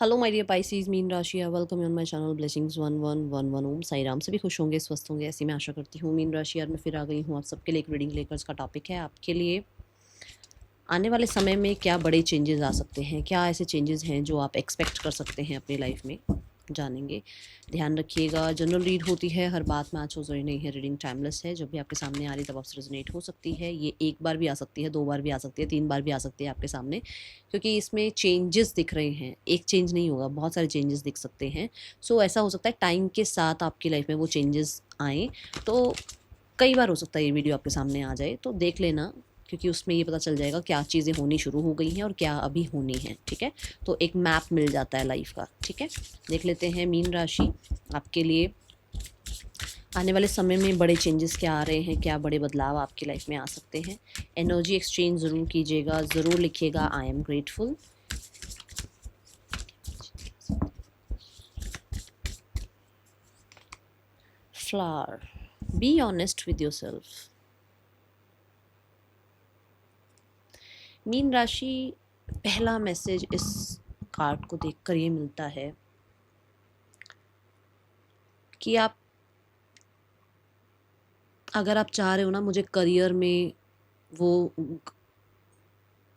Hello my dear Pisces, मीन राशि है। Welcome on my channel blessings 1111 Om Sai Ram. सभी खुश होंगे, स्वस्थ होंगे, ऐसी मैं आशा करती हूँ। मीन राशि यार मैं फिर आ गई हूँ आप सबके लिए एक रीडिंग लेकर। इसका टॉपिक है आपके लिए आने वाले समय में क्या बड़े चेंजेस आ सकते हैं, क्या ऐसे चेंजेस हैं जो आप एक्सपेक्ट कर सकते हैं अपनी लाइफ में, जानेंगे। ध्यान रखिएगा, जनरल रीड होती है, हर बात मैच हो जरूरी नहीं है। रीडिंग टाइमलेस है, जब भी आपके सामने आ रही तब आपसे रेजोनेट हो सकती है। ये एक बार भी आ सकती है, 2 बार भी आ सकती है, 3 बार भी आ सकती है आपके सामने, क्योंकि इसमें चेंजेस दिख रहे हैं। एक चेंज नहीं होगा, बहुत सारे चेंजेस दिख सकते हैं। सो ऐसा हो सकता है टाइम के साथ आपकी लाइफ में वो चेंजेस आएँ, तो कई बार हो सकता है ये वीडियो आपके सामने आ जाए, तो देख लेना, क्योंकि उसमें ये पता चल जाएगा क्या चीज़ें होनी शुरू हो गई हैं और क्या अभी होनी है। ठीक है, तो एक मैप मिल जाता है लाइफ का। ठीक है, देख लेते हैं मीन राशि आपके लिए आने वाले समय में बड़े चेंजेस क्या आ रहे हैं, क्या बड़े बदलाव आपकी लाइफ में आ सकते हैं। एनर्जी एक्सचेंज ज़रूर कीजिएगा, ज़रूर लिखिएगा I am grateful. Flower, be honest with your self. Mean राशि, पहला मैसेज इस कार्ड को देखकर ये मिलता है कि आप, अगर आप चाह रहे हो ना मुझे करियर में वो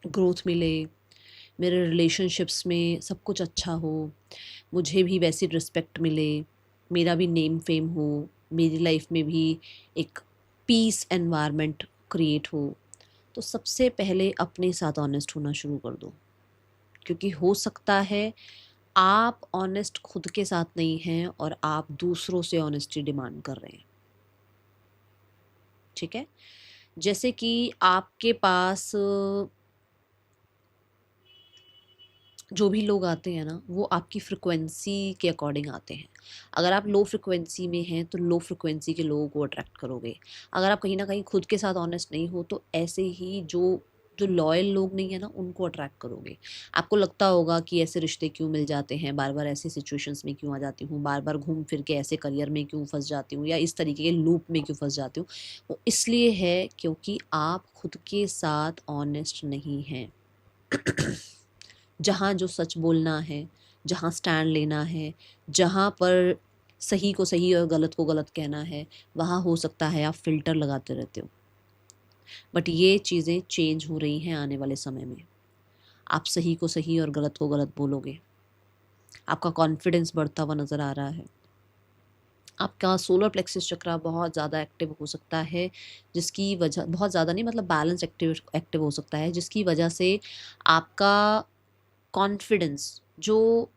ग्रोथ मिले, मेरे रिलेशनशिप्स में सब कुछ अच्छा हो, मुझे भी वैसी रिस्पेक्ट मिले, मेरा भी नेम फेम हो, मेरी लाइफ में भी एक पीस एनवायरनमेंट क्रिएट हो, तो सबसे पहले अपने साथ ऑनेस्ट होना शुरू कर दो। क्योंकि हो सकता है आप ऑनेस्ट खुद के साथ नहीं हैं और आप दूसरों से ऑनेस्टी डिमांड कर रहे हैं। ठीक है, जैसे कि आपके पास जो भी लोग आते हैं ना, वो आपकी फ्रिक्वेंसी के अकॉर्डिंग आते हैं। अगर आप लो फ्रिक्वेंसी में हैं तो लो फ्रिक्वेंसी के लोगों को अट्रैक्ट करोगे। अगर आप कहीं ना कहीं खुद के साथ ऑनेस्ट नहीं हो तो ऐसे ही जो जो लॉयल लोग नहीं है ना, उनको अट्रैक्ट करोगे। आपको लगता होगा कि ऐसे रिश्ते क्यों मिल जाते हैं, बार बार ऐसी सिचुएशंस में क्यों आ जाती हूँ, बार बार घूम फिर के ऐसे करियर में क्यों फंस जाती हूँ, या इस तरीके के लूप में क्यों फंस जाती हूँ। वो इसलिए है क्योंकि आप खुद के साथ ऑनेस्ट नहीं हैं। जहाँ जो सच बोलना है, जहाँ स्टैंड लेना है, जहाँ पर सही को सही और गलत को गलत कहना है, वहाँ हो सकता है आप फ़िल्टर लगाते रहते हो। बट ये चीज़ें चेंज हो रही हैं आने वाले समय में। आप सही को सही और गलत को गलत बोलोगे। आपका कॉन्फिडेंस बढ़ता हुआ नज़र आ रहा है। आपका सोलर प्लेक्सस चक्रा बहुत ज़्यादा एक्टिव हो सकता है, जिसकी वजह, बहुत ज़्यादा नहीं मतलब बैलेंस एक्टिव एक्टिव हो सकता है, जिसकी वजह से आपका कॉन्फिडेंस, जो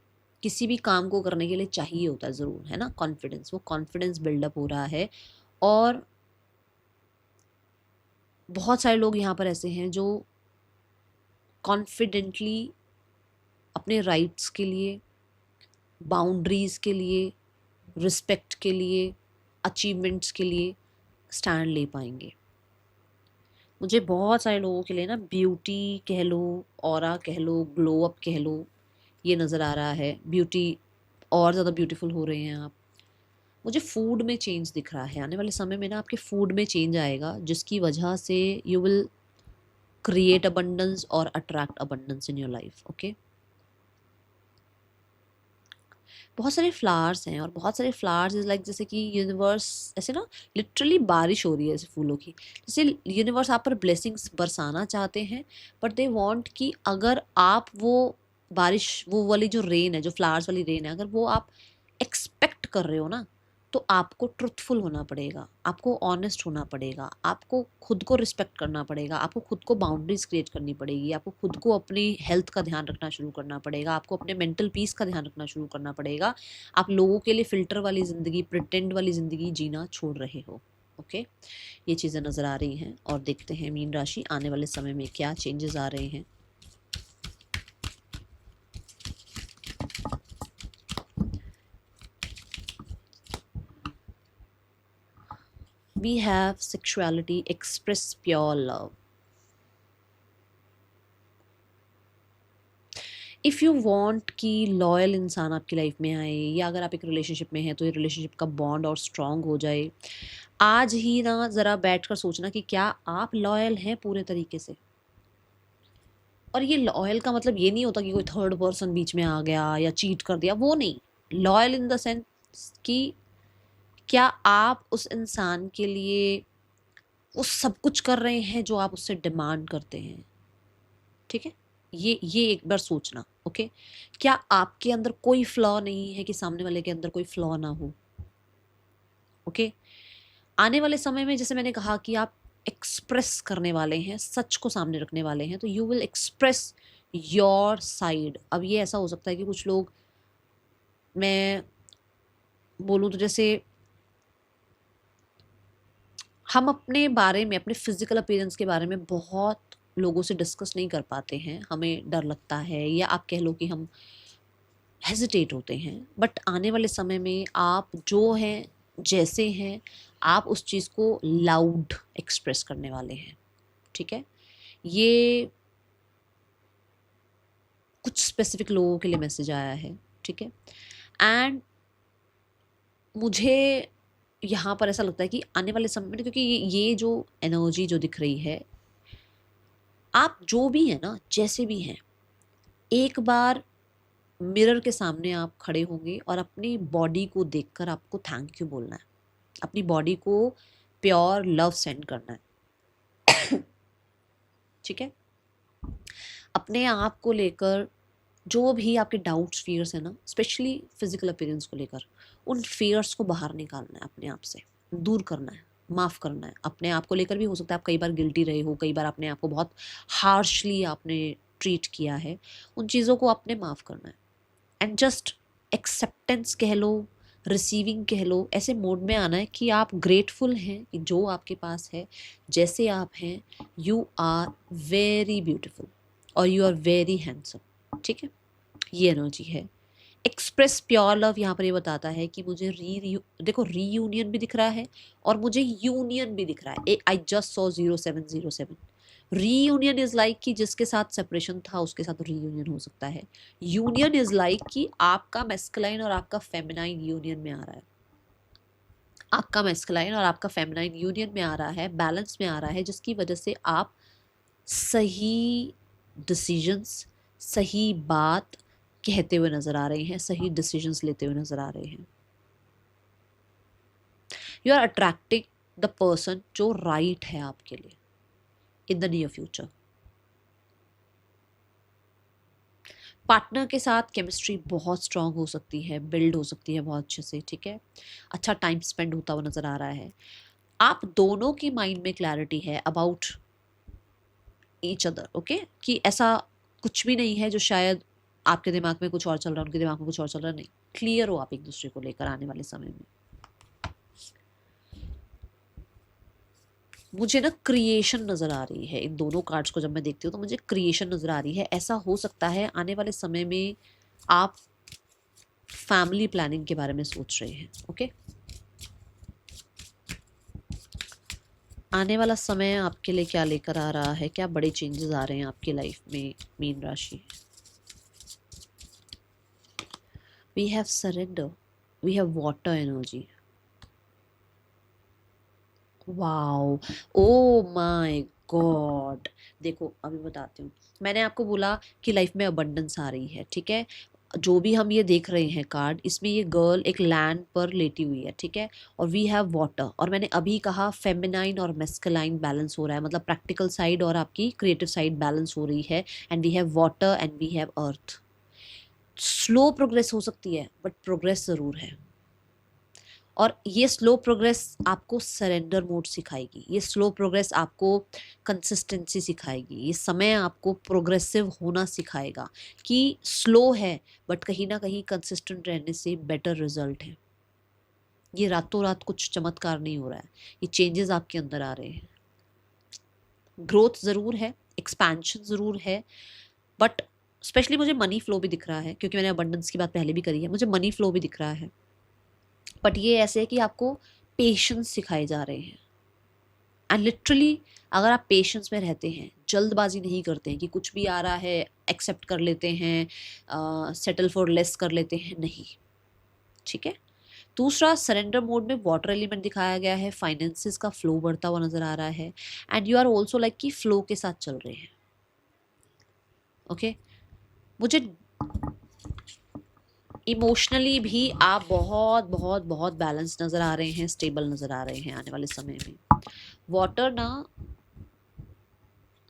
किसी भी काम को करने के लिए चाहिए होता है ज़रूर, है ना, कॉन्फिडेंस, वो कॉन्फिडेंस बिल्डअप हो रहा है। और बहुत सारे लोग यहाँ पर ऐसे हैं जो कॉन्फिडेंटली अपने राइट्स के लिए, बाउंड्रीज़ के लिए, रिस्पेक्ट के लिए, अचीवमेंट्स के लिए स्टैंड ले पाएंगे। मुझे बहुत सारे लोगों के लिए ना ब्यूटी कह लो, ऑरा कह लो, ग्लो अप कह लो, ये नज़र आ रहा है। ब्यूटी, और ज़्यादा ब्यूटीफुल हो रहे हैं आप। मुझे फूड में चेंज दिख रहा है आने वाले समय में ना, आपके फूड में चेंज आएगा, जिसकी वजह से यू विल क्रिएट अबंडेंस और attract abundance in your life. Okay, बहुत सारे फ्लावर्स हैं और बहुत सारे फ्लावर्स इज लाइक, जैसे कि यूनिवर्स ऐसे ना, लिटरली बारिश हो रही है ऐसे फूलों की। जैसे यूनिवर्स आप पर ब्लेसिंग्स बरसाना चाहते हैं, बट दे वांट कि अगर आप वो बारिश, वो वाली जो रेन है, जो फ्लावर्स वाली रेन है, अगर वो आप एक्सपेक्ट कर रहे हो ना, तो आपको ट्रुथफुल होना पड़ेगा, आपको ऑनेस्ट होना पड़ेगा, आपको खुद को रिस्पेक्ट करना पड़ेगा, आपको खुद को बाउंड्रीज क्रिएट करनी पड़ेगी, आपको खुद को अपनी हेल्थ का ध्यान रखना शुरू करना पड़ेगा, आपको अपने मेंटल पीस का ध्यान रखना शुरू करना पड़ेगा। आप लोगों के लिए फ़िल्टर वाली ज़िंदगी, प्रिटेंड वाली ज़िंदगी जीना छोड़ रहे हो। ओके, ये चीज़ें नज़र आ रही हैं। और देखते हैं मीन राशि आने वाले समय में क्या चेंजेस आ रहे हैं। We have sexuality, express pure love. If you want कि लॉयल इंसान आपकी लाइफ में आए, या अगर आप एक रिलेशनशिप में हैं तो ये रिलेशनशिप का बॉन्ड और स्ट्रॉन्ग हो जाए, आज ही ना ज़रा बैठकर सोचना कि क्या आप लॉयल हैं पूरे तरीके से। और ये लॉयल का मतलब ये नहीं होता कि कोई थर्ड पर्सन बीच में आ गया या चीट कर दिया, वो नहीं। लॉयल इन द सेंस कि क्या आप उस इंसान के लिए वो सब कुछ कर रहे हैं जो आप उससे डिमांड करते हैं, ठीक है। ये एक बार सोचना, ओके। क्या आपके अंदर कोई फ्लॉ नहीं है कि सामने वाले के अंदर कोई फ्लॉ ना हो, ओके। आने वाले समय में जैसे मैंने कहा कि आप एक्सप्रेस करने वाले हैं, सच को सामने रखने वाले हैं, तो you will express your side. अब ये ऐसा हो सकता है कि कुछ लोग, मैं बोलूँ तो जैसे हम अपने बारे में, अपने फिजिकल अपीयरेंस के बारे में बहुत लोगों से डिस्कस नहीं कर पाते हैं, हमें डर लगता है, या आप कह लो कि हम हेजिटेट होते हैं। बट आने वाले समय में आप जो हैं, जैसे हैं, आप उस चीज़ को लाउड एक्सप्रेस करने वाले हैं, ठीक है। ये कुछ स्पेसिफिक लोगों के लिए मैसेज आया है, ठीक है। एंड मुझे यहाँ पर ऐसा लगता है कि आने वाले समय में, क्योंकि ये जो एनर्जी जो दिख रही है, आप जो भी हैं ना, जैसे भी हैं, एक बार मिरर के सामने आप खड़े होंगे और अपनी बॉडी को देखकर आपको थैंक यू बोलना है, अपनी बॉडी को प्योर लव सेंड करना है, ठीक है। अपने आप को लेकर जो भी आपके डाउट्स, फियर्स है ना, स्पेशली फिजिकल अपीयरेंस को लेकर, उन फियर्स को बाहर निकालना है, अपने आप से दूर करना है, माफ़ करना है। अपने आप को लेकर भी हो सकता है आप कई बार गिल्टी रहे हो, कई बार अपने आप को बहुत हार्शली आपने ट्रीट किया है, उन चीज़ों को आपने माफ़ करना है। एंड जस्ट एक्सेप्टेंस कह लो, रिसीविंग कह लो, ऐसे मोड में आना है कि आप ग्रेटफुल हैं कि जो आपके पास है, जैसे आप हैं, यू आर वेरी ब्यूटिफुल और यू आर वेरी हैंडसम, ठीक है। ये एनर्जी है। एक्सप्रेस प्योर लव यहाँ पर ये बताता है कि मुझे देखो रीयूनियन भी दिख रहा है और मुझे यूनियन भी दिख रहा है। I just saw 0707। Reunion is like कि जिसके साथ सेपरेशन था उसके साथ रीयूनियन हो सकता है। यूनियन इज लाइक कि आपका मैस्कुलाइन और आपका फेमिनाइन यूनियन में आ रहा है, आपका मैस्कुलाइन और आपका फेमिनाइन यूनियन में आ रहा है, बैलेंस में आ रहा है, जिसकी वजह से आप सही डिसीजंस, सही बात कहते हुए नजर आ रहे हैं, सही डिसीजंस लेते हुए नजर आ रहे हैं। You are attracting the person जो राइट है आपके लिए in the near future. Partner के साथ केमिस्ट्री बहुत स्ट्रांग हो सकती है, बिल्ड हो सकती है बहुत अच्छे से, ठीक है। अच्छा टाइम स्पेंड होता हुआ नजर आ रहा है। आप दोनों की माइंड में क्लैरिटी है अबाउट ईच अदर, ओके, कि ऐसा कुछ भी नहीं है जो शायद आपके दिमाग में कुछ और चल रहा है, उनके दिमाग में कुछ और चल रहा है, नहीं। क्लियर हो आप एक दूसरे को लेकर आने वाले समय में। मुझे ना क्रिएशन नज़र आ रही है इन दोनों कार्ड्स को जब मैं देखती हूँ, तो मुझे क्रिएशन नज़र आ रही है। ऐसा हो सकता है आने वाले समय में आप फैमिली प्लानिंग के बारे में सोच रहे हैं, ओके। आने वाला समय आपके लिए क्या लेकर आ रहा है, क्या बड़े चेंजेस आ रहे हैं आपकी लाइफ में, मीन राशि। We have surrender, we have water energy. Wow, oh my god. देखो अभी बताती हूँ, मैंने आपको बोला कि लाइफ में अबंडेंस आ रही है, ठीक है। जो भी हम ये देख रहे हैं कार्ड, इसमें ये गर्ल एक लैंड पर लेटी हुई है, ठीक है। और वी हैव वाटर, और मैंने अभी कहा फेमिनाइन और मेस्कुलाइन बैलेंस हो रहा है, मतलब प्रैक्टिकल साइड और आपकी क्रिएटिव साइड बैलेंस हो रही है। And we have water and we have earth. Slow progress हो सकती है बट प्रोग्रेस ज़रूर है। और ये स्लो प्रोग्रेस आपको सरेंडर मोड सिखाएगी, ये स्लो प्रोग्रेस आपको कंसिस्टेंसी सिखाएगी, ये समय आपको प्रोग्रेसिव होना सिखाएगा कि स्लो है बट कहीं ना कहीं कंसिस्टेंट रहने से बेटर रिजल्ट है। ये रातों रात कुछ चमत्कार नहीं हो रहा है, ये चेंजेस आपके अंदर आ रहे हैं। ग्रोथ ज़रूर है, एक्सपेंशन ज़रूर है, बट स्पेशली मुझे मनी फ्लो भी दिख रहा है, क्योंकि मैंने अबंडेंस की बात पहले भी करी है, मुझे मनी फ्लो भी दिख रहा है। बट ये ऐसे है कि आपको पेशेंस सिखाए जा रहे हैं। एंड लिटरली अगर आप पेशेंस में रहते हैं, जल्दबाजी नहीं करते हैं कि कुछ भी आ रहा है एक्सेप्ट कर लेते हैं, सेटल फॉर लेस कर लेते हैं, नहीं, ठीक है। दूसरा, सरेंडर मोड में वाटर एलिमेंट दिखाया गया है, फाइनेंसेस का फ्लो बढ़ता हुआ नजर आ रहा है। And you are also like कि फ्लो के साथ चल रहे हैं। ओके। मुझे इमोशनली भी आप बहुत बहुत बहुत बैलेंस नज़र आ रहे हैं, स्टेबल नज़र आ रहे हैं आने वाले समय में। वाटर ना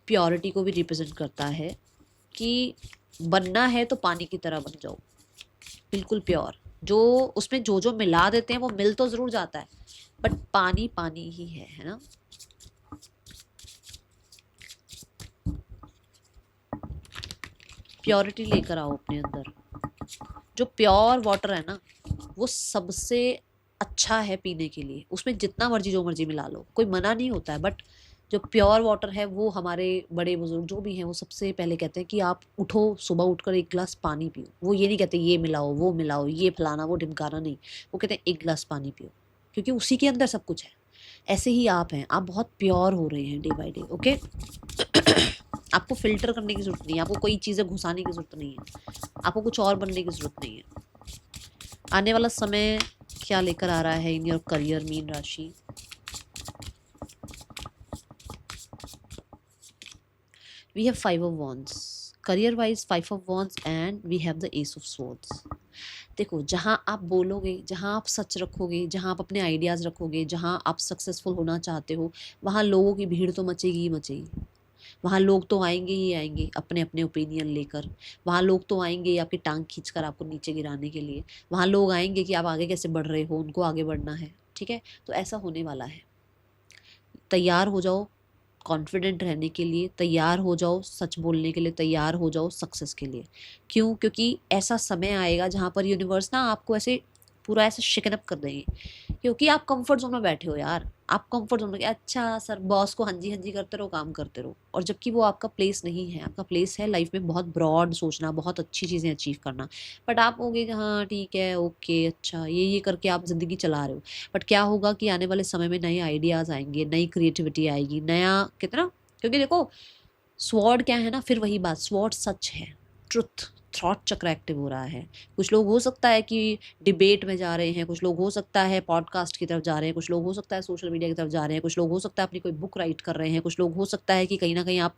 प्योरिटी को भी रिप्रेजेंट करता है कि बनना है तो पानी की तरह बन जाओ, बिल्कुल प्योर। जो उसमें जो जो मिला देते हैं वो मिल तो ज़रूर जाता है, बट पानी पानी ही है ना। प्योरिटी लेकर आओ अपने अंदर। जो प्योर वाटर है ना वो सबसे अच्छा है पीने के लिए, उसमें जितना मर्जी जो मर्जी मिला लो, कोई मना नहीं होता है। बट जो प्योर वाटर है वो हमारे बड़े बुजुर्ग जो भी हैं वो सबसे पहले कहते हैं कि आप उठो, सुबह उठकर एक गिलास पानी पियो। वो ये नहीं कहते ये मिलाओ वो मिलाओ, ये फलाना वो ढिमकाना, नहीं। वो कहते हैं एक गिलास पानी पियो, क्योंकि उसी के अंदर सब कुछ है। ऐसे ही आप हैं, आप बहुत प्योर हो रहे हैं डे बाय डे। ओके। आपको फिल्टर करने की जरूरत नहीं है, आपको कोई चीज़ें घुसाने की जरूरत नहीं है, आपको कुछ और बनने की जरूरत नहीं है। आने वाला समय क्या लेकर आ रहा है इन योर करियर, मीन राशि? We have 5 of wands, career wise 5 of wands and we have the ace of swords. देखो, जहाँ आप बोलोगे, जहाँ आप सच रखोगे, जहाँ आप अपने आइडियाज़ रखोगे, जहाँ आप सक्सेसफुल होना चाहते हो, वहाँ लोगों की भीड़ तो मचेगी ही मचेगी। वहाँ लोग तो आएंगे ही आएंगे अपने अपने ओपिनियन लेकर। वहाँ लोग तो आएंगे आपकी टांग खींचकर आपको नीचे गिराने के लिए। वहाँ लोग आएंगे कि आप आगे कैसे बढ़ रहे हो, उनको आगे बढ़ना है। ठीक है, तो ऐसा होने वाला है। तैयार हो जाओ कॉन्फिडेंट रहने के लिए, तैयार हो जाओ सच बोलने के लिए, तैयार हो जाओ सक्सेस के लिए। क्यों? क्योंकि ऐसा समय आएगा जहाँ पर यूनिवर्स ना आपको ऐसे पूरा ऐसे शिकन अप कर देंगे, क्योंकि आप कंफर्ट जोन में बैठे हो यार। आप कंफर्ट जोन में अच्छा सर बॉस को हाँ जी करते रहो, काम करते रहो, और जबकि वो आपका प्लेस नहीं है। आपका प्लेस है लाइफ में बहुत ब्रॉड सोचना, बहुत अच्छी चीज़ें अचीव करना। बट आप होगे कि हाँ ठीक है ओके अच्छा ये करके आप ज़िंदगी चला रहे हो। बट क्या होगा कि आने वाले समय में नए आइडियाज़ आएंगे, नई क्रिएटिविटी आएगी, नया कितना, क्योंकि देखो स्वॉर्ड क्या है ना, फिर वही बात, स्वॉर्ड सच है, ट्रुथ, थॉट चक्र एक्टिव हो रहा है। कुछ लोग हो सकता है कि डिबेट में जा रहे हैं, कुछ लोग हो सकता है पॉडकास्ट की तरफ जा रहे हैं, कुछ लोग हो सकता है सोशल मीडिया की तरफ जा रहे हैं, कुछ लोग हो सकता है अपनी कोई बुक राइट कर रहे हैं, कुछ लोग हो सकता है कि कहीं ना कहीं आप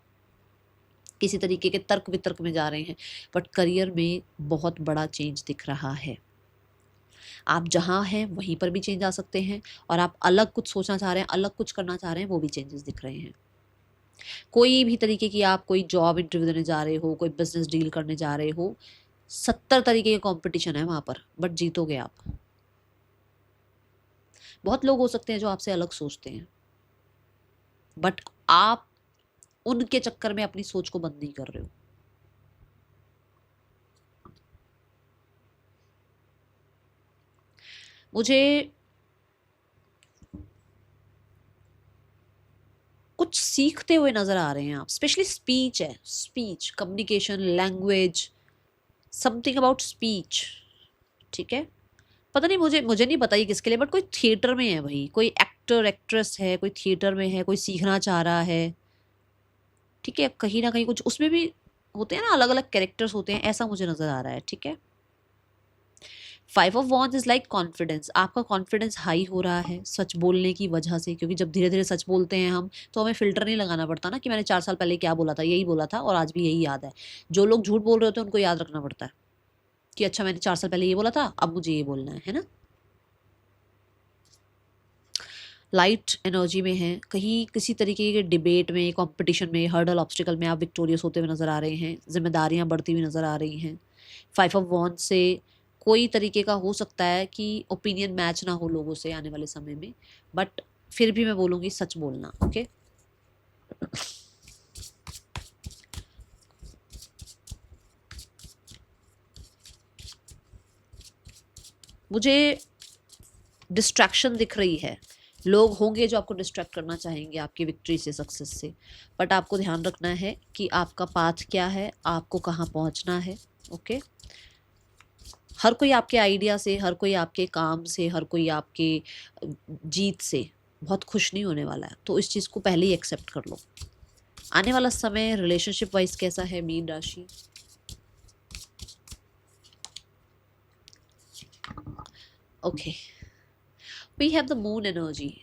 किसी तरीके के तर्क वितर्क में जा रहे हैं। बट करियर में बहुत बड़ा चेंज दिख रहा है। आप जहाँ हैं वहीं पर भी चेंज आ सकते हैं, और आप अलग कुछ सोचना चाह रहे हैं, अलग कुछ करना चाह रहे हैं, वो भी चेंजेस दिख रहे हैं। कोई भी तरीके की आप कोई जॉब इंटरव्यू देने जा रहे हो, कोई बिजनेस डील करने जा रहे हो, 70 तरीके के कंपटीशन है वहां पर, बट जीतोगे आप। बहुत लोग हो सकते हैं जो आपसे अलग सोचते हैं, बट आप उनके चक्कर में अपनी सोच को बंद नहीं कर रहे हो। मुझे कुछ सीखते हुए नजर आ रहे हैं आप, स्पेशली स्पीच है, speech, communication, language, something about speech. ठीक है, पता नहीं, मुझे नहीं पता ये किसके लिए, बट कोई थिएटर में है भाई, कोई एक्टर एक्ट्रेस है, कोई थिएटर में है, कोई सीखना चाह रहा है। ठीक है, कहीं ना कहीं कुछ उसमें भी होते हैं ना, अलग अलग कैरेक्टर्स होते हैं, ऐसा मुझे नजर आ रहा है। ठीक है, 5 of wands is like confidence. आपका कॉन्फिडेंस हाई हो रहा है सच बोलने की वजह से, क्योंकि जब धीरे धीरे सच बोलते हैं हम तो हमें फिल्टर नहीं लगाना पड़ता ना कि मैंने 4 साल पहले क्या बोला था, यही बोला था और आज भी यही याद है। जो लोग झूठ बोल रहे होते हैं उनको याद रखना पड़ता है कि अच्छा मैंने 4 साल पहले ये बोला था, अब मुझे ये बोलना है ना। लाइट एनर्जी में है, कहीं किसी तरीके के डिबेट में, कंपटीशन में, हर्डल ऑब्स्टिकल में आप विक्टोरियस होते हुए नजर आ रहे हैं, जिम्मेदारियां बढ़ती हुई नजर आ रही हैं। 5 ऑफ वॉन्ड से कोई तरीके का हो सकता है कि ओपिनियन मैच ना हो लोगों से आने वाले समय में, बट फिर भी मैं बोलूँगी सच बोलना। ओके, मुझे डिस्ट्रैक्शन दिख रही है, लोग होंगे जो आपको डिस्ट्रैक्ट करना चाहेंगे आपकी विक्ट्री से, सक्सेस से, बट आपको ध्यान रखना है कि आपका पाथ क्या है, आपको कहाँ पहुँचना है। ओके, हर कोई आपके आइडिया से, हर कोई आपके काम से, हर कोई आपके जीत से बहुत खुश नहीं होने वाला है, तो इस चीज़ को पहले ही एक्सेप्ट कर लो। आने वाला समय रिलेशनशिप वाइज कैसा है मीन राशि? Okay, we have the moon energy,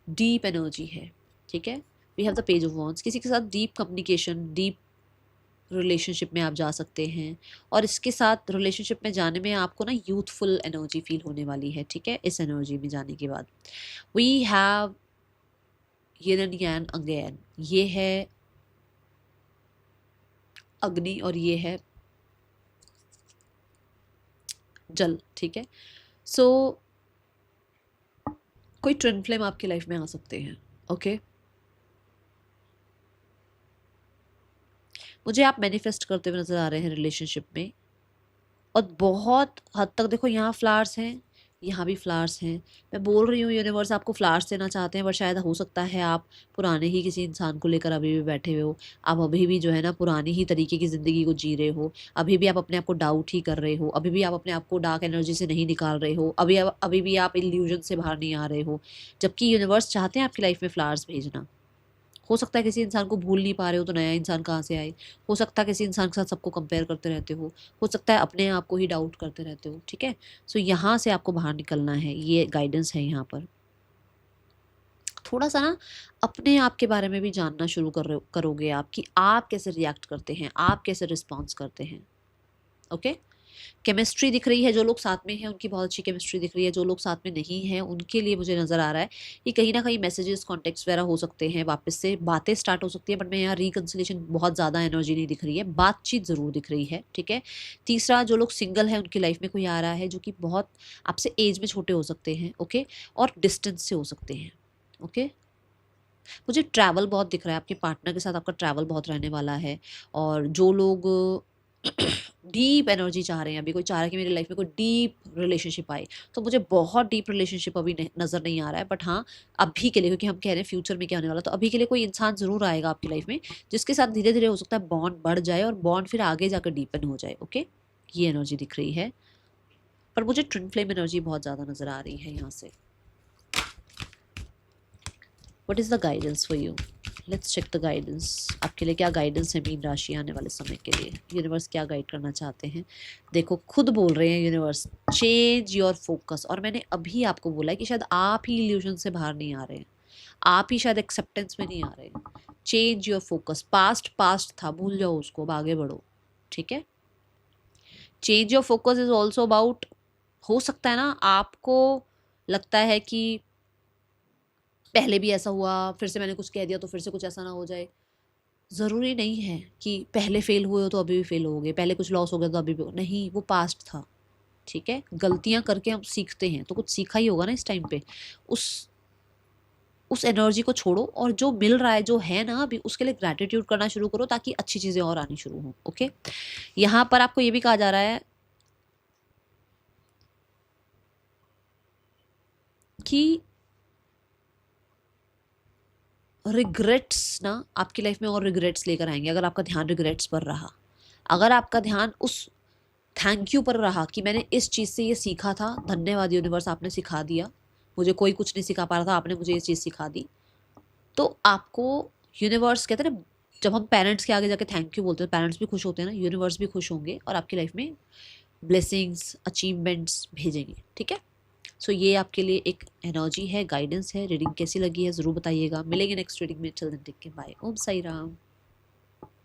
deep energy है। ठीक है, we have the page of wands, किसी के साथ डीप कम्युनिकेशन, डीप रिलेशनशिप में आप जा सकते हैं, और इसके साथ रिलेशनशिप में जाने में आपको ना यूथफुल एनर्जी फील होने वाली है, ठीक है। इस एनर्जी में जाने के बाद we have yin and yang again, ये है अग्नि और ये है जल, ठीक है। सो कोई ट्विन फ्लेम आपकी लाइफ में आ सकते हैं, ओके। मुझे आप मैनिफेस्ट करते हुए नजर आ रहे हैं रिलेशनशिप में, और बहुत हद तक देखो यहाँ फ्लावर्स हैं, यहाँ भी फ्लावर्स हैं। मैं बोल रही हूँ यूनिवर्स आपको फ्लावर्स देना चाहते हैं, पर शायद हो सकता है आप पुराने ही किसी इंसान को लेकर अभी भी बैठे हुए हो। आप अभी भी जो है ना पुरानी ही तरीके की ज़िंदगी को जी रहे हो, अभी भी आप अपने आप को डाउट ही कर रहे हो, अभी भी आप अपने आप को डार्क एनर्जी से नहीं निकाल रहे हो, अभी भी आप इल्यूजन से बाहर नहीं आ रहे हो, जबकि यूनिवर्स चाहते हैं आपकी लाइफ में फ्लावर्स भेजना। हो सकता है किसी इंसान को भूल नहीं पा रहे हो, तो नया इंसान कहाँ से आए। हो सकता है किसी इंसान के साथ सबको कंपेयर करते रहते हो सकता है अपने आप को ही डाउट करते रहते हो, ठीक है। सो यहाँ से आपको बाहर निकलना है, ये गाइडेंस है यहाँ पर। थोड़ा सा ना अपने आप के बारे में भी जानना शुरू करोगे आप, कि आप कैसे रिएक्ट करते हैं, आप कैसे रिस्पॉन्स करते हैं, ओके। केमिस्ट्री दिख रही है, जो लोग साथ में हैं उनकी बहुत अच्छी केमिस्ट्री दिख रही है, जो लोग साथ में नहीं हैं उनके लिए मुझे नज़र आ रहा है कि कहीं ना कहीं मैसेजेस कॉन्टेक्ट्स वगैरह हो सकते हैं, वापस से बातें स्टार्ट हो सकती है, बट मैं यहाँ रिकन्सिलेशन बहुत ज़्यादा एनर्जी नहीं दिख रही है, बातचीत ज़रूर दिख रही है, ठीक है। तीसरा, जो लोग सिंगल हैं उनकी लाइफ में कोई आ रहा है जो कि बहुत आपसे एज में छोटे हो सकते हैं, ओके, और डिस्टेंस से हो सकते हैं, ओके। मुझे ट्रैवल बहुत दिख रहा है, आपके पार्टनर के साथ आपका ट्रैवल बहुत रहने वाला है। और जो लोग डीप एनर्जी चाह रहे हैं, अभी कोई चाह रहा है कि मेरी लाइफ में कोई डीप रिलेशनशिप आए, तो मुझे बहुत डीप रिलेशनशिप अभी नज़र नहीं आ रहा है, बट हाँ अभी के लिए, क्योंकि हम कह रहे हैं फ्यूचर में क्या होने वाला, तो अभी के लिए कोई इंसान ज़रूर आएगा आपकी लाइफ में जिसके साथ धीरे धीरे हो सकता है बॉन्ड बढ़ जाए और बॉन्ड फिर आगे जाकर डीपन हो जाए, ओके। ये एनर्जी दिख रही है, पर मुझे ट्विन फ्लेम एनर्जी बहुत ज़्यादा नज़र आ रही है यहाँ से। What is the guidance for you? Let's check the guidance. आपके लिए क्या गाइडेंस है मीन राशि आने वाले समय के लिए? यूनिवर्स क्या गाइड करना चाहते हैं? देखो खुद बोल रहे हैं यूनिवर्स, चेंज योर फोकस। और मैंने अभी आपको बोला है कि शायद आप ही इल्यूजन से बाहर नहीं आ रहे हैं, आप ही शायद एक्सेप्टेंस में नहीं आ रहे हैं। Change your focus. Past past था, भूल जाओ उसको, अब आगे बढ़ो, ठीक है। Change your focus is also about, हो सकता है ना आपको लगता है कि पहले भी ऐसा हुआ, फिर से मैंने कुछ कह दिया तो फिर से कुछ ऐसा ना हो जाए। ज़रूरी नहीं है कि पहले फेल हुए हो तो अभी भी फेल होगे, पहले कुछ लॉस हो गया तो अभी भी नहीं, वो पास्ट था, ठीक है। गलतियां करके हम सीखते हैं, तो कुछ सीखा ही होगा ना इस टाइम पे। उस एनर्जी को छोड़ो, और जो मिल रहा है जो है ना अभी, उसके लिए ग्रैटिट्यूड करना शुरू करो, ताकि अच्छी चीज़ें और आनी शुरू हो, ओके। यहाँ पर आपको ये भी कहा जा रहा है कि रिग्रेट्स ना आपकी लाइफ में और रिग्रेट्स लेकर आएंगे, अगर आपका ध्यान रिग्रेट्स पर रहा। अगर आपका ध्यान उस थैंक यू पर रहा कि मैंने इस चीज़ से ये सीखा था, धन्यवाद यूनिवर्स आपने सिखा दिया, मुझे कोई कुछ नहीं सिखा पा रहा था, आपने मुझे ये चीज़ सिखा दी, तो आपको यूनिवर्स कहते हैं ना, जब हम पेरेंट्स के आगे जाके थैंक यू बोलते हैं, पेरेंट्स भी खुश होते हैं ना, यूनिवर्स भी खुश होंगे और आपकी लाइफ में ब्लेसिंग्स, अचीवमेंट्स भेजेंगे, ठीक है। सो ये आपके लिए एक एनर्जी है, गाइडेंस है। रीडिंग कैसी लगी है ज़रूर बताइएगा। मिलेंगे नेक्स्ट रीडिंग में, चल दिन टेक के बाय। ओम साई राम।